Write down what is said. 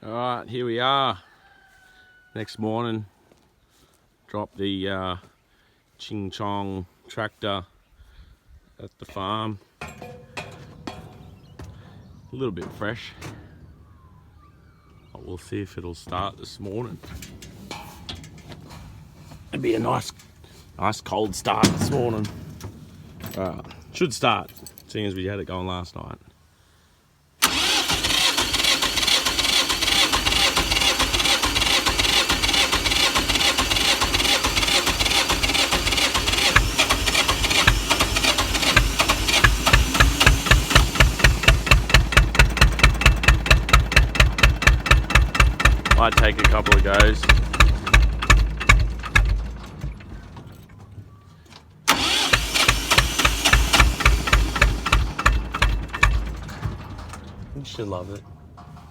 Alright, here we are. Next morning, drop the Ching Chong tractor at the farm. A little bit fresh, but we'll see if it'll start this morning. It'd be a nice cold start this morning. Should start, seeing as we had it going last night. Might take a couple of goes. You should love it.